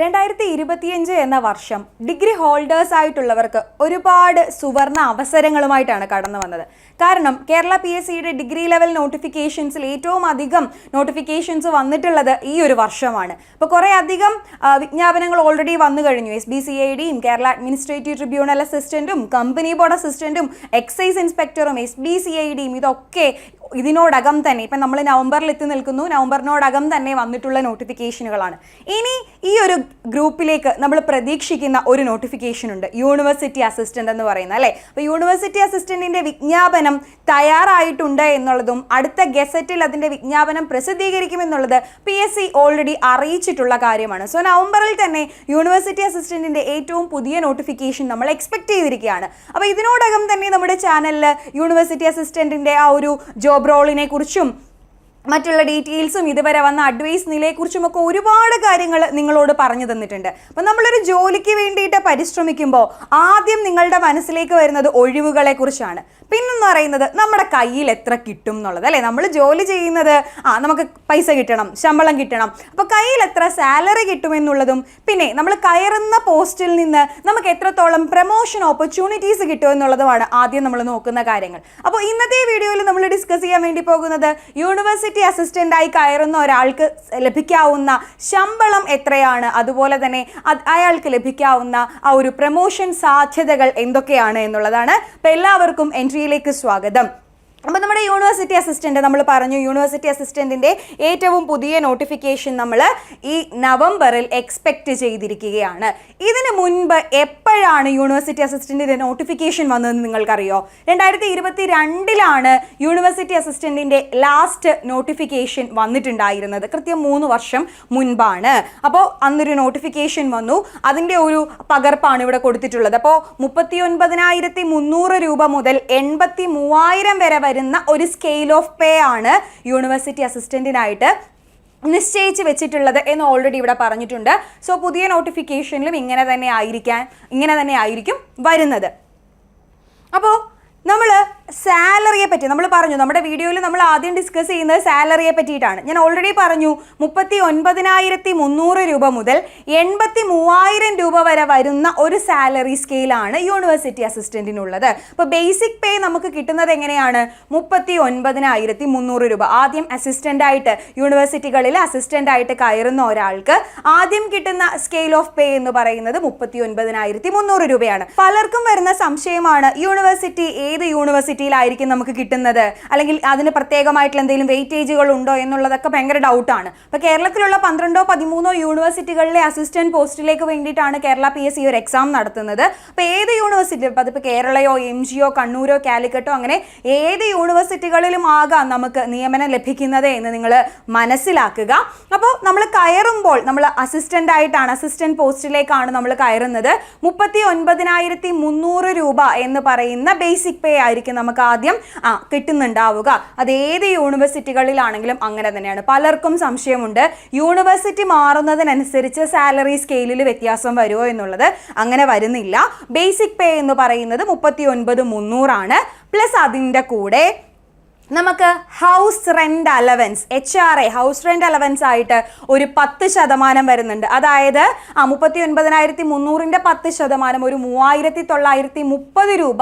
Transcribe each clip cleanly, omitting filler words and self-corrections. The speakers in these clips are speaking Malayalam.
2025 എന്ന വർഷം ഡിഗ്രി ഹോൾഡേഴ്സ് ആയിട്ടുള്ളവർക്ക് ഒരുപാട് സുവർണ അവസരങ്ങളുമായിട്ടാണ് കടന്നു വന്നത്. കാരണം കേരള PSCയുടെ ഡിഗ്രി ലെവൽ നോട്ടിഫിക്കേഷൻസിൽ ഏറ്റവും അധികം നോട്ടിഫിക്കേഷൻസ് വന്നിട്ടുള്ളത് ഈ ഒരു വർഷമാണ്. അപ്പോൾ കുറേ അധികം വിജ്ഞാപനങ്ങൾ ഓൾറെഡി വന്നു കഴിഞ്ഞു. SBCIDയും കേരള അഡ്മിനിസ്ട്രേറ്റീവ് ട്രിബ്യൂണൽ അസിസ്റ്റന്റും കമ്പനി ബോർഡ് അസിസ്റ്റന്റും എക്സൈസ് ഇൻസ്പെക്ടറും SBCIDയും ഇതൊക്കെ ഇതിനോടകം തന്നെ ഇപ്പം നമ്മൾ നവംബറിൽ എത്തി നിൽക്കുന്നു. നവംബറിനോടകം തന്നെ വന്നിട്ടുള്ള നോട്ടിഫിക്കേഷനുകളാണ്. ഇനി ഈ ഒരു ഗ്രൂപ്പിലേക്ക് നമ്മൾ പ്രതീക്ഷിക്കുന്ന ഒരു നോട്ടിഫിക്കേഷൻ ഉണ്ട്, യൂണിവേഴ്സിറ്റി അസിസ്റ്റന്റ് എന്ന് പറയുന്നത് അല്ലേ. അപ്പോൾ യൂണിവേഴ്സിറ്റി അസിസ്റ്റന്റിന്റെ വിജ്ഞാപനം തയ്യാറായിട്ടുണ്ട് എന്നുള്ളതും അടുത്ത ഗസറ്റിൽ അതിന്റെ വിജ്ഞാപനം പ്രസിദ്ധീകരിക്കുമെന്നുള്ളത് PSC ഓൾറെഡി അറിയിച്ചിട്ടുള്ള കാര്യമാണ്. സോ നവംബറിൽ തന്നെ യൂണിവേഴ്സിറ്റി അസിസ്റ്റന്റിന്റെ ഏറ്റവും പുതിയ നോട്ടിഫിക്കേഷൻ നമ്മൾ എക്സ്പെക്ട് ചെയ്തിരിക്കുകയാണ്. അപ്പോൾ ഇതിനോടകം തന്നെ നമ്മുടെ ചാനലിൽ യൂണിവേഴ്സിറ്റി അസിസ്റ്റന്റിന്റെ ആ ഒരു ജോബ് റോളിനെ കുറിച്ചും മറ്റുള്ള ഡീറ്റെയിൽസും ഇതുവരെ വന്ന അഡ്വൈസ് നിലയെക്കുറിച്ചുമൊക്കെ ഒരുപാട് കാര്യങ്ങൾ നിങ്ങളോട് പറഞ്ഞു തന്നിട്ടുണ്ട്. അപ്പം നമ്മളൊരു ജോലിക്ക് വേണ്ടിയിട്ട് പരിശ്രമിക്കുമ്പോൾ ആദ്യം നിങ്ങളുടെ മനസ്സിലേക്ക് വരുന്നത് ഒഴിവുകളെ കുറിച്ചാണ്. പിന്നെന്ന് പറയുന്നത് നമ്മുടെ കയ്യിൽ എത്ര കിട്ടും എന്നുള്ളത് അല്ലേ. നമ്മൾ ജോലി ചെയ്യുന്നത് നമുക്ക് പൈസ കിട്ടണം, ശമ്പളം കിട്ടണം, അപ്പോൾ കയ്യിൽ എത്ര സാലറി കിട്ടുമെന്നുള്ളതും പിന്നെ നമ്മൾ കയറുന്ന പോസ്റ്റിൽ നിന്ന് നമുക്ക് എത്രത്തോളം പ്രൊമോഷൻ ഓപ്പർച്യൂണിറ്റീസ് കിട്ടുമെന്നുള്ളതുമാണ് ആദ്യം നമ്മൾ നോക്കുന്ന കാര്യങ്ങൾ. അപ്പോൾ ഇന്നത്തെ വീഡിയോയിൽ നമ്മൾ ഡിസ്കസ് ചെയ്യാൻ വേണ്ടി പോകുന്നത് യൂണിവേഴ്സിറ്റി അസിസ്റ്റന്റായി കയറുന്ന ഒരാൾക്ക് ലഭിക്കാവുന്ന ശമ്പളം എത്രയാണ്, അതുപോലെ തന്നെ അയാൾക്ക് ലഭിക്കാവുന്ന ആ ഒരു പ്രൊമോഷൻ സാധ്യതകൾ എന്തൊക്കെയാണ് എന്നുള്ളതാണ്. അപ്പോൾ എല്ലാവർക്കും എൻട്രിയിലേക്ക് സ്വാഗതം. അപ്പോൾ നമ്മുടെ യൂണിവേഴ്സിറ്റി അസിസ്റ്റന്റ് നമ്മൾ പറഞ്ഞു, യൂണിവേഴ്സിറ്റി അസിസ്റ്റന്റിന്റെ ഏറ്റവും പുതിയ നോട്ടിഫിക്കേഷൻ നമ്മൾ ഈ നവംബറിൽ എക്സ്പെക്ട് ചെയ്തിരിക്കുകയാണ്. ഇതിന് മുൻപ് എപ്പോഴാണ് യൂണിവേഴ്സിറ്റി അസിസ്റ്റന്റിന്റെ നോട്ടിഫിക്കേഷൻ വന്നതെന്ന് നിങ്ങൾക്കറിയോ? 2022 യൂണിവേഴ്സിറ്റി അസിസ്റ്റന്റിന്റെ ലാസ്റ്റ് നോട്ടിഫിക്കേഷൻ വന്നിട്ടുണ്ടായിരുന്നത്. കൃത്യം 3 വർഷം മുൻപാണ്. അപ്പോൾ അന്നൊരു നോട്ടിഫിക്കേഷൻ വന്നു, അതിൻ്റെ ഒരു പകർപ്പാണ് ഇവിടെ കൊടുത്തിട്ടുള്ളത്. അപ്പോൾ 39,300 രൂപ മുതൽ 83,000 വരെ വരുന്ന ഒരു സ്കെയിൽ ഓഫ് പേ ആണ് യൂണിവേഴ്സിറ്റി അസിസ്റ്റന്റിനായിട്ട് നിശ്ചയിച്ച് വെച്ചിട്ടുള്ളത് എന്ന് ഓൾറെഡി ഇവിടെ പറഞ്ഞിട്ടുണ്ട്. സോ പുതിയ നോട്ടിഫിക്കേഷനിലും ഇങ്ങനെ തന്നെ ആയിരിക്കും വരുന്നത്. അപ്പോൾ നമ്മൾ സാലറിയെ പറ്റി നമ്മൾ പറഞ്ഞു, നമ്മുടെ വീഡിയോയിൽ നമ്മൾ ആദ്യം ഡിസ്കസ് ചെയ്യുന്നത് സാലറിയെ പറ്റിയിട്ടാണ്. ഞാൻ ഓൾറെഡി പറഞ്ഞു 39,300 രൂപ മുതൽ 83,000 രൂപ വരെ വരുന്ന ഒരു സാലറി സ്കെയിലാണ് യൂണിവേഴ്സിറ്റി അസിസ്റ്റന്റിനുള്ളത്. അപ്പോൾ ബേസിക് പേ നമുക്ക് കിട്ടുന്നത് എങ്ങനെയാണ്? 39,300 രൂപ. ആദ്യം അസിസ്റ്റൻ്റായിട്ട് യൂണിവേഴ്സിറ്റികളിൽ അസിസ്റ്റൻ്റായിട്ട് കയറുന്ന ഒരാൾക്ക് ആദ്യം കിട്ടുന്ന സ്കെയിൽ ഓഫ് പേ എന്ന് പറയുന്നത് 39,300 രൂപയാണ്. പലർക്കും വരുന്ന സംശയമാണ്, യൂണിവേഴ്സിറ്റി ഏത് യൂണിവേഴ്സിറ്റിയിലായിരിക്കും നമുക്ക് കിട്ടുന്നത്, അല്ലെങ്കിൽ അതിന് പ്രത്യേകമായിട്ടുള്ള എന്തെങ്കിലും വെയിറ്റേജുകൾ ഉണ്ടോ എന്നുള്ളതൊക്കെ ഭയങ്കര ഡൗട്ടാണ്. അപ്പോൾ കേരളത്തിലുള്ള 12 13 യൂണിവേഴ്സിറ്റികളിലെ അസിസ്റ്റന്റ് പോസ്റ്റിലേക്ക് വേണ്ടിയിട്ടാണ് കേരള PSC ഒരു എക്സാം നടത്തുന്നത്. അപ്പോൾ ഏത് യൂണിവേഴ്സിറ്റി, അതിപ്പോൾ കേരളയോ MGയോ കണ്ണൂരോ കാലിക്കറ്റോ അങ്ങനെ ഏത് യൂണിവേഴ്സിറ്റികളിലും ആകാം നമുക്ക് നിയമനം ലഭിക്കുന്നത് എന്ന് നിങ്ങൾ മനസ്സിലാക്കുക. അപ്പോൾ നമ്മൾ കയറുമ്പോൾ നമ്മൾ അസിസ്റ്റന്റ് പോസ്റ്റിലേക്കാണ് നമ്മൾ കയറുന്നത്. 39,300 രൂപ എന്ന് പറയുന്ന ബേസിക് പേ ആയിരിക്കും നമുക്ക് ആദ്യം കിട്ടുന്നുണ്ടാവുക. അത് ഏത് യൂണിവേഴ്സിറ്റികളിലാണെങ്കിലും അങ്ങനെ തന്നെയാണ്. പലർക്കും സംശയമുണ്ട്, യൂണിവേഴ്സിറ്റി മാറുന്നതിനനുസരിച്ച് സാലറി സ്കെയിലിൽ വ്യത്യാസം വരുമോ എന്നുള്ളത്. അങ്ങനെ വരുന്നില്ല. ബേസിക് പേ എന്ന് പറയുന്നത് 39,300 ആണ്. പ്ലസ് അതിൻ്റെ കൂടെ നമുക്ക് house rent allowance HRA house rent allowance ആയിട്ട് ഒരു 10% വരുന്നുണ്ട്. അതായത് 39,300ന്റെ 10% ഒരു 3,930 രൂപ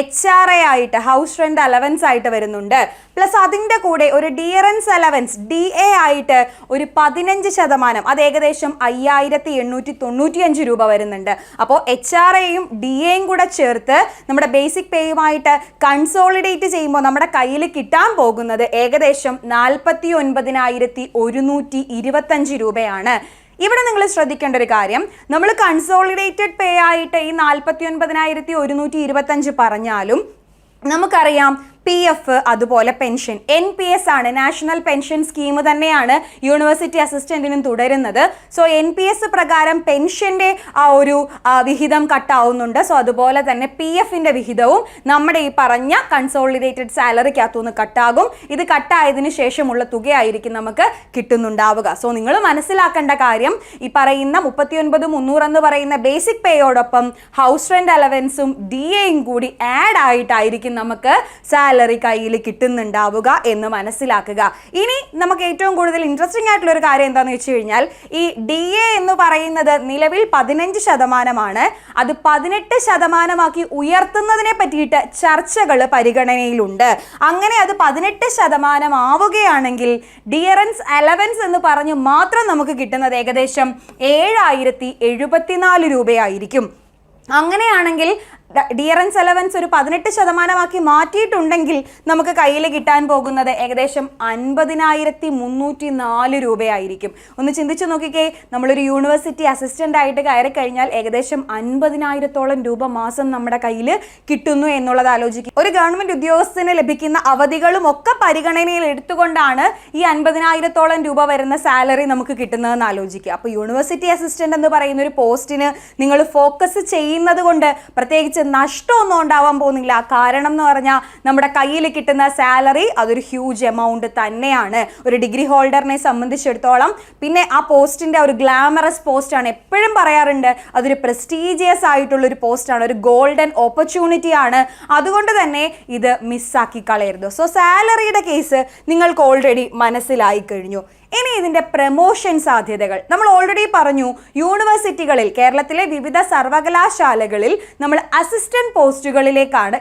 HRA ആയിട്ട് ഹൗസ് റെന്റ് അലവൻസ് ആയിട്ട് വരുന്നുണ്ട്. പ്ലസ് അതിൻ്റെ കൂടെ ഒരു ഡിയറൻസ് അലവൻസ് DA ആയിട്ട് ഒരു 15%, അത് ഏകദേശം 5,895 രൂപ വരുന്നുണ്ട്. അപ്പോൾ HRAയും DAയും കൂടെ ചേർത്ത് നമ്മുടെ ബേസിക് പേയുമായിട്ട് കൺസോളിഡേറ്റ് ചെയ്യുമ്പോൾ നമ്മുടെ കയ്യിൽ കിട്ടാൻ പോകുന്നത് ഏകദേശം 49,125 രൂപയാണ്. ഇവിടെ നിങ്ങൾ ശ്രദ്ധിക്കേണ്ട ഒരു കാര്യം, നമ്മൾ കൺസോളിഡേറ്റഡ് പേ ആയിട്ട് ഈ 49,125 പറഞ്ഞാലും നമുക്കറിയാം PF അതുപോലെ പെൻഷൻ NPS ആണ്, നാഷണൽ പെൻഷൻ സ്കീം തന്നെയാണ് യൂണിവേഴ്സിറ്റി അസിസ്റ്റന്റിനും തുടരുന്നത്. സോ NPS പ്രകാരം പെൻഷന്റെ ആ ഒരു വിഹിതം കട്ടാവുന്നുണ്ട്. സോ അതുപോലെ തന്നെ PFന്റെ വിഹിതവും നമ്മുടെ ഈ പറഞ്ഞ കൺസോളിഡേറ്റഡ് സാലറിക്കകത്തുനിന്ന് കട്ടാകും. ഇത് കട്ടായതിനു ശേഷമുള്ള തുകയായിരിക്കും നമുക്ക് കിട്ടുന്നുണ്ടാവുക. സോ നിങ്ങൾ മനസ്സിലാക്കേണ്ട കാര്യം, ഈ പറയുന്ന 39,300 എന്ന് പറയുന്ന ബേസിക് പേയോടൊപ്പം ഹൗസ് റെന്റ് അലവൻസും DAയും കൂടി ആഡ് ആയിട്ടായിരിക്കും നമുക്ക് സാലറി സാലറി കയ്യിൽ കിട്ടുന്നുണ്ടാവുക എന്ന് മനസ്സിലാക്കുക. ഇനി നമുക്ക് ഏറ്റവും കൂടുതൽ ഇൻട്രസ്റ്റിംഗ് ആയിട്ടുള്ള ഒരു കാര്യം എന്താണെന്ന് വെച്ച് കഴിഞ്ഞാൽ ഈ DA എന്ന് പറയുന്നത് നിലവിൽ 15%, അത് 18% ഉയർത്തുന്നതിനെ പറ്റിയിട്ട് ചർച്ചകൾ പരിഗണനയിലുണ്ട്. അങ്ങനെ അത് 18% ആവുകയാണെങ്കിൽ ഡിയറൻസ് അലവൻസ് എന്ന് പറഞ്ഞ് മാത്രം നമുക്ക് കിട്ടുന്നത് ഏകദേശം 7074 രൂപയായിരിക്കും. അങ്ങനെയാണെങ്കിൽ ഡിയറൻസ് അലവൻസ് ഒരു 18% മാറ്റിയിട്ടുണ്ടെങ്കിൽ നമുക്ക് കയ്യിൽ കിട്ടാൻ പോകുന്നത് ഏകദേശം 50,304 രൂപയായിരിക്കും. ഒന്ന് ചിന്തിച്ചു നോക്കിക്കേ, നമ്മളൊരു യൂണിവേഴ്സിറ്റി അസിസ്റ്റന്റ് ആയിട്ട് കയറി കഴിഞ്ഞാൽ ഏകദേശം 50,000-ഓളം രൂപ മാസം നമ്മുടെ കയ്യിൽ കിട്ടുന്നു എന്നുള്ളത് ആലോചിക്കുക. ഒരു ഗവൺമെന്റ് ഉദ്യോഗസ്ഥന് ലഭിക്കുന്ന അവധികളും ഒക്കെ പരിഗണനയിൽ എടുത്തുകൊണ്ടാണ് ഈ 50,000-ഓളം രൂപ വരുന്ന സാലറി നമുക്ക് കിട്ടുന്നതെന്ന് ആലോചിക്കുക. അപ്പോൾ യൂണിവേഴ്സിറ്റി അസിസ്റ്റന്റ് എന്ന് പറയുന്ന ഒരു പോസ്റ്റിന് നിങ്ങൾ ഫോക്കസ് ചെയ്യുന്നത് കൊണ്ട് പ്രത്യേകിച്ച് നഷ്ടമൊന്നും ഉണ്ടാവാൻ പോകുന്നില്ല. കാരണം എന്ന് പറഞ്ഞാൽ നമ്മുടെ കയ്യിൽ കിട്ടുന്ന സാലറി അതൊരു ഹ്യൂജ് എമൗണ്ട് തന്നെയാണ് ഒരു ഡിഗ്രി ഹോൾഡറിനെ സംബന്ധിച്ചിടത്തോളം. പിന്നെ ആ പോസ്റ്റിന്റെ ഒരു ഗ്ലാമറസ് പോസ്റ്റാണ്, എപ്പോഴും പറയാറുണ്ട് അതൊരു പ്രസ്റ്റീജിയസ് ആയിട്ടുള്ള ഒരു പോസ്റ്റാണ്, ഒരു ഗോൾഡൻ ഓപ്പർച്യൂണിറ്റി ആണ്. അതുകൊണ്ട് തന്നെ ഇത് മിസ്സാക്കി കളയരുത്. സോ സാലറിയുടെ കേസ് നിങ്ങൾക്ക് ഓൾറെഡി മനസ്സിലായി കഴിഞ്ഞു. ഇനി ഇതിന്റെ പ്രമോഷൻ സാധ്യതകൾ നമ്മൾ ഓൾറെഡി പറഞ്ഞു. യൂണിവേഴ്സിറ്റികളിൽ, കേരളത്തിലെ വിവിധ സർവകലാശാലകളിൽ നമ്മൾ അസിസ്റ്റന്റ് പോസ്റ്റുകളിലേക്കാണ്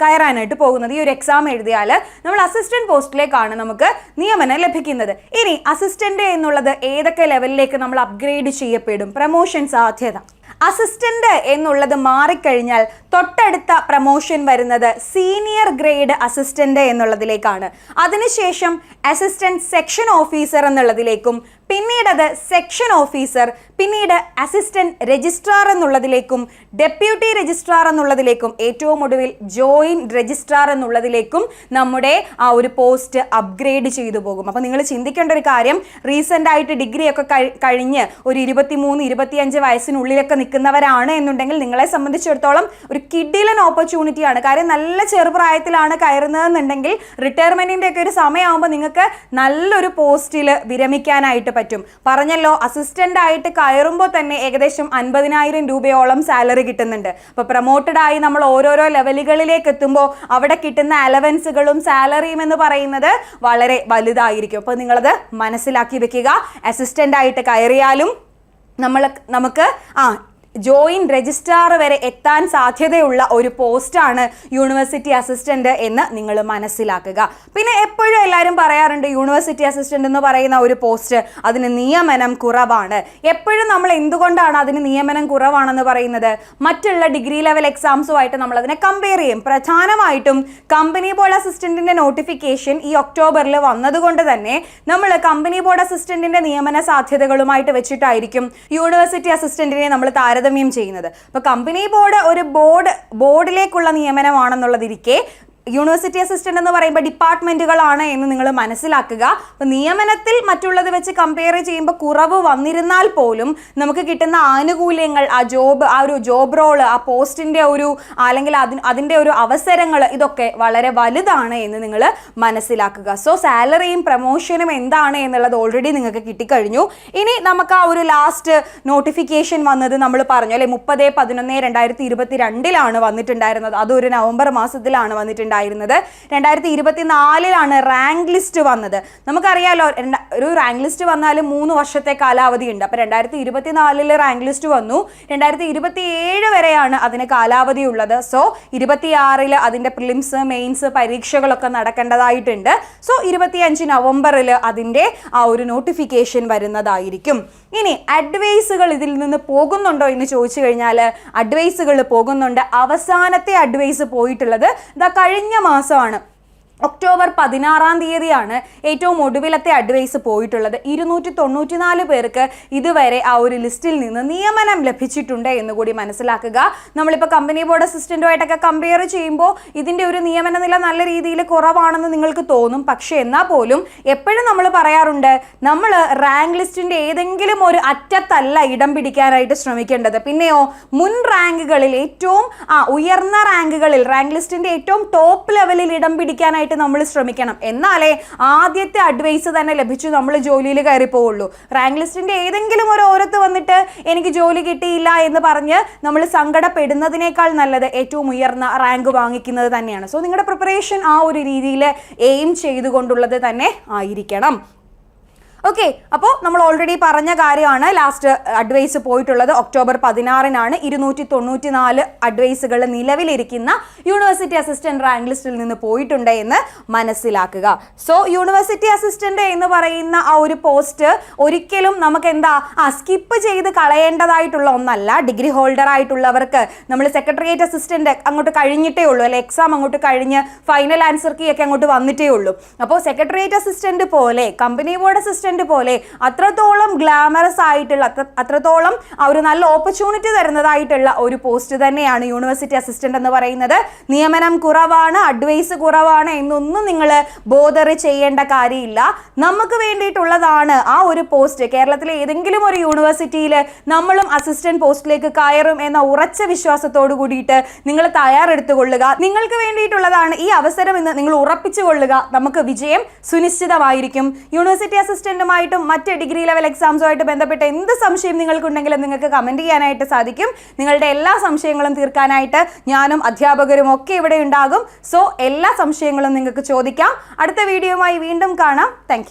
കയറാനായിട്ട് പോകുന്നത്. ഈ ഒരു എക്സാം എഴുതിയാൽ നമ്മൾ അസിസ്റ്റന്റ് പോസ്റ്റിലേക്കാണ് നമുക്ക് നിയമനം ലഭിക്കുന്നത്. ഇനി അസിസ്റ്റന്റ് എന്നുള്ളത് ഏതൊക്കെ ലെവലിലേക്ക് നമ്മൾ അപ്ഗ്രേഡ് ചെയ്യപ്പെടും? പ്രമോഷൻ സാധ്യത അസിസ്റ്റന്റ് എന്നുള്ളത് മാറിക്കഴിഞ്ഞാൽ തൊട്ടടുത്ത പ്രമോഷൻ വരുന്നത് സീനിയർ ഗ്രേഡ് അസിസ്റ്റന്റ് എന്നുള്ളതിലേക്കാണ്. അതിനുശേഷം അസിസ്റ്റന്റ് സെക്ഷൻ ഓഫീസർ എന്നുള്ളതിലേക്കും, പിന്നീട് അത് സെക്ഷൻ ഓഫീസർ, പിന്നീട് അസിസ്റ്റന്റ് രജിസ്ട്രാർ എന്നുള്ളതിലേക്കും, ഡെപ്യൂട്ടി രജിസ്ട്രാർ എന്നുള്ളതിലേക്കും, ഏറ്റവും ഒടുവിൽ ജോയിന്റ് രജിസ്ട്രാർ എന്നുള്ളതിലേക്കും നമ്മുടെ ആ ഒരു പോസ്റ്റ് അപ്ഗ്രേഡ് ചെയ്തു പോകും. അപ്പോൾ നിങ്ങൾ ചിന്തിക്കേണ്ട ഒരു കാര്യം, റീസെന്റ് ആയിട്ട് ഡിഗ്രി ഒക്കെ കഴിഞ്ഞ് ഒരു 23-25 വയസ്സിനുള്ളിലൊക്കെ നിൽക്കുന്നവരാണ് എന്നുണ്ടെങ്കിൽ നിങ്ങളെ സംബന്ധിച്ചിടത്തോളം ഒരു കിഡിലൻ ഓപ്പർച്യൂണിറ്റിയാണ്. കാര്യം നല്ല ചെറുപ്രായത്തിലാണ് കയറുന്നതെന്നുണ്ടെങ്കിൽ റിട്ടയർമെന്റിന്റെ ഒക്കെ ഒരു സമയമാകുമ്പോൾ നിങ്ങൾക്ക് നല്ലൊരു പോസ്റ്റിൽ വിരമിക്കാനായിട്ട് പറ്റും. പറഞ്ഞല്ലോ, അസിസ്റ്റന്റ് ആയിട്ട് കയറുമ്പോൾ തന്നെ ഏകദേശം 50,000 രൂപയോളം സാലറി കിട്ടുന്നുണ്ട്. അപ്പൊ പ്രൊമോട്ടഡ് ആയി നമ്മൾ ഓരോരോ ലെവലുകളിലേക്ക് എത്തുമ്പോൾ അവിടെ കിട്ടുന്ന അലവൻസുകളും സാലറിയും എന്ന് പറയുന്നത് വളരെ വലുതായിരിക്കും. അപ്പൊ നിങ്ങളത് മനസ്സിലാക്കി വെക്കുക. അസിസ്റ്റന്റ് ആയിട്ട് കയറിയാലും നമുക്ക് ജോയിന്റ് രജിസ്ട്രാർ വരെ എത്താൻ സാധ്യതയുള്ള ഒരു പോസ്റ്റാണ് യൂണിവേഴ്സിറ്റി അസിസ്റ്റന്റ് എന്ന് നിങ്ങൾ മനസ്സിലാക്കുക. പിന്നെ എപ്പോഴും എല്ലാവരും പറയാറുണ്ട് യൂണിവേഴ്സിറ്റി അസിസ്റ്റന്റ് എന്ന് പറയുന്ന ഒരു പോസ്റ്റ് അതിന് നിയമനം കുറവാണ്. എപ്പോഴും നമ്മൾ എന്തുകൊണ്ടാണ് അതിന് നിയമനം കുറവാണെന്ന് പറയുന്നത്? മറ്റുള്ള ഡിഗ്രി ലെവൽ എക്സാംസുമായിട്ട് നമ്മൾ അതിനെ കമ്പയർ ചെയ്യും. പ്രധാനമായിട്ടും കമ്പനി ബോർഡ് അസിസ്റ്റന്റിന്റെ നോട്ടിഫിക്കേഷൻ ഈ ഒക്ടോബറിൽ വന്നതുകൊണ്ട് തന്നെ നമ്മൾ കമ്പനി ബോർഡ് അസിസ്റ്റന്റിന്റെ നിയമന സാധ്യതകളുമായിട്ട് വെച്ചിട്ടായിരിക്കും യൂണിവേഴ്സിറ്റി അസിസ്റ്റന്റിനെ നമ്മൾ താരതമ്യം ചെയ്യുന്നത്. അപ്പൊ കമ്പനി ബോർഡ് ഒരു ബോർഡിലേക്കുള്ള നിയമനമാണെന്നുള്ളതിരിക്കെ യൂണിവേഴ്സിറ്റി അസിസ്റ്റന്റ് എന്ന് പറയുമ്പോൾ ഡിപ്പാർട്ട്മെന്റുകളാണ് എന്ന് നിങ്ങൾ മനസ്സിലാക്കുക. അപ്പോൾ നിയമനത്തിൽ മറ്റുള്ളത് വെച്ച് കമ്പയർ ചെയ്യുമ്പോൾ കുറവ് വന്നിരുന്നാൽ പോലും നമുക്ക് കിട്ടുന്ന ആനുകൂല്യങ്ങൾ, ആ ഒരു ജോബ് റോള്, ആ പോസ്റ്റിന്റെ ഒരു അല്ലെങ്കിൽ അതിന്റെ ഒരു അവസരങ്ങൾ, ഇതൊക്കെ വളരെ വലുതാണ് എന്ന് നിങ്ങൾ മനസ്സിലാക്കുക. സോ സാലറിയും പ്രമോഷനും എന്താണ് എന്നുള്ളത് ഓൾറെഡി നിങ്ങൾക്ക് കിട്ടിക്കഴിഞ്ഞു. ഇനി നമുക്ക് ആ ഒരു ലാസ്റ്റ് നോട്ടിഫിക്കേഷൻ വന്നത് നമ്മൾ പറഞ്ഞു അല്ലെ, 30/11/2022 വന്നിട്ടുണ്ടായിരുന്നത്. അതൊരു നവംബർ മാസത്തിലാണ് വന്നിട്ടുണ്ടായിരുന്നത്. 2024 റാങ്ക് ലിസ്റ്റ് വന്നത്. നമുക്കറിയാലോ, ഒരു റാങ്ക് ലിസ്റ്റ് വന്നാൽ 3 വർഷത്തെ കാലാവധി ഉണ്ട്. അപ്പൊ 2024 റാങ്ക് ലിസ്റ്റ് വന്നു. 2027 വരെയാണ് അതിന് കാലാവധി ഉള്ളത്. സോ 26 അതിന്റെ പ്രിലിംസ്, മെയിൻസ് പരീക്ഷകളൊക്കെ നടക്കേണ്ടതായിട്ടുണ്ട്. സോ 25 നവംബറിൽ അതിന്റെ ആ ഒരു നോട്ടിഫിക്കേഷൻ വരുന്നതായിരിക്കും. ഇനി അഡ്വൈസുകൾ ഇതിൽ നിന്ന് പോകുന്നുണ്ടോ എന്ന് ചോദിച്ചു കഴിഞ്ഞാൽ അഡ്വൈസുകൾ പോകുന്നുണ്ട്. അവസാനത്തെ അഡ്വൈസ് പോയിട്ടുള്ളത് കഴിഞ്ഞ മാസമാണ്. ഒക്ടോബർ 16 ഏറ്റവും ഒടുവിലത്തെ അഡ്വൈസ് പോയിട്ടുള്ളത്. 294 പേർക്ക് ഇതുവരെ ആ ഒരു ലിസ്റ്റിൽ നിന്ന് നിയമനം ലഭിച്ചിട്ടുണ്ട് എന്നുകൂടി മനസ്സിലാക്കുക. നമ്മളിപ്പോൾ കമ്പനി ബോർഡ് അസിസ്റ്റന്റുമായിട്ടൊക്കെ കമ്പയർ ചെയ്യുമ്പോൾ ഇതിൻ്റെ ഒരു നിയമന നില നല്ല രീതിയിൽ കുറവാണെന്ന് നിങ്ങൾക്ക് തോന്നും. പക്ഷേ എന്നാൽ പോലും എപ്പോഴും നമ്മൾ പറയാറുണ്ട്, നമ്മൾ റാങ്ക് ലിസ്റ്റിൻ്റെ ഏതെങ്കിലും ഒരു അറ്റത്തല്ല ഇടം പിടിക്കാനായിട്ട് ശ്രമിക്കേണ്ടത്. പിന്നെയോ മുൻ റാങ്കുകളിൽ ഏറ്റവും ഉയർന്ന റാങ്കുകളിൽ, റാങ്ക് ലിസ്റ്റിൻ്റെ ഏറ്റവും ടോപ്പ് ലെവലിൽ ഇടം പിടിക്കാനായിട്ട് ചെയ്യാനായിട്ട് നമ്മൾ ശ്രമിക്കണം. എന്നാലേ ആദ്യത്തെ അഡ്വൈസ് തന്നെ ലഭിച്ചു നമ്മൾ ജോലിയിൽ കയറി പോവുള്ളൂ. റാങ്ക് ലിസ്റ്റിന്റെ ഏതെങ്കിലും ഒരു ഓരത്ത് വന്നിട്ട് എനിക്ക് ജോലി കിട്ടിയില്ല എന്ന് പറഞ്ഞ് നമ്മൾ സങ്കടപ്പെടുന്നതിനേക്കാൾ നല്ലത് ഏറ്റവും ഉയർന്ന റാങ്ക് വാങ്ങിക്കുന്നത് തന്നെയാണ്. സോ നിങ്ങളുടെ പ്രിപ്പറേഷൻ ആ ഒരു രീതിയിൽ എയിം ചെയ്തുകൊണ്ടുള്ളത് തന്നെ ആയിരിക്കണം. ഓക്കെ, അപ്പോൾ നമ്മൾ ഓൾറെഡി പറഞ്ഞ കാര്യമാണ്. ലാസ്റ്റ് അഡ്വൈസ് പോയിട്ടുള്ളത് ഒക്ടോബർ 16-നാണ്. 294 അഡ്വൈസുകൾ നിലവിലിരിക്കുന്ന യൂണിവേഴ്സിറ്റി അസിസ്റ്റന്റ് റാങ്ക് ലിസ്റ്റിൽ നിന്ന് പോയിട്ടുണ്ട് എന്ന് മനസ്സിലാക്കുക. സോ യൂണിവേഴ്സിറ്റി അസിസ്റ്റന്റ് എന്ന് പറയുന്ന ആ ഒരു പോസ്റ്റ് ഒരിക്കലും നമുക്ക് സ്കിപ്പ് ചെയ്ത് കളയേണ്ടതായിട്ടുള്ള ഒന്നല്ല. ഡിഗ്രി ഹോൾഡർ ആയിട്ടുള്ളവർക്ക് നമ്മൾ സെക്രട്ടേറിയറ്റ് അസിസ്റ്റന്റ് അങ്ങോട്ട് കഴിഞ്ഞിട്ടേ ഉള്ളൂ, അല്ലെ എക്സാം അങ്ങോട്ട് കഴിഞ്ഞ് ഫൈനൽ ആൻസർ കീ ഒക്കെ അങ്ങോട്ട് വന്നിട്ടേ ഉള്ളൂ. അപ്പോൾ സെക്രട്ടേറിയറ്റ് അസിസ്റ്റന്റ് പോലെ, കമ്പനി ബോർഡ് അസിസ്റ്റന്റ് പോലെ അത്രത്തോളം ഗ്ലാമറസ് ആയിട്ടുള്ള, അത്രത്തോളം ഒരു നല്ല ഓപ്പർച്യൂണിറ്റി തരുന്നതായിട്ടുള്ള ഒരു പോസ്റ്റ് തന്നെയാണ് യൂണിവേഴ്സിറ്റി അസിസ്റ്റന്റ് എന്ന് പറയുന്നത്. നിയമനം കുറവാണ്, അഡ്വൈസ് കുറവാണ് എന്നൊന്നും നിങ്ങൾ ബോധർ ചെയ്യേണ്ട കാര്യമില്ല. നമുക്ക് വേണ്ടിയിട്ടുള്ളതാണ് ആ ഒരു പോസ്റ്റ്. കേരളത്തിലെ ഏതെങ്കിലും ഒരു യൂണിവേഴ്സിറ്റിയിൽ നമ്മളും അസിസ്റ്റന്റ് പോസ്റ്റിലേക്ക് കയറും എന്ന ഉറച്ച വിശ്വാസത്തോടു കൂടിയിട്ട് നിങ്ങൾ തയ്യാറെടുത്തുകൊള്ളുക. നിങ്ങൾക്ക് വേണ്ടിയിട്ടുള്ളതാണ് ഈ അവസരം എന്ന് നിങ്ങൾ ഉറപ്പിച്ചു കൊള്ളുക. നമുക്ക് വിജയം സുനിശ്ചിതമായിരിക്കും. യൂണിവേഴ്സിറ്റി അസിസ്റ്റന്റുമായിട്ടും മറ്റ് ഡിഗ്രി ലെവൽ എക്സാംസുമായിട്ട് ബന്ധപ്പെട്ട എന്ത് സംശയം നിങ്ങൾക്കുണ്ടെങ്കിലും നിങ്ങൾക്ക് കമന്റ് ചെയ്യാനായിട്ട് സാധിക്കും. നിങ്ങളുടെ എല്ലാ സംശയങ്ങളും തീർക്കാനായിട്ട് ഞാനും അധ്യാപകരും ഒക്കെ ഇവിടെ ഉണ്ടാകും. സോ എല്ലാ സംശയങ്ങളും നിങ്ങൾക്ക് ചോദിക്കാം. അടുത്ത വീഡിയോയുമായി വീണ്ടും കാണാം. താങ്ക്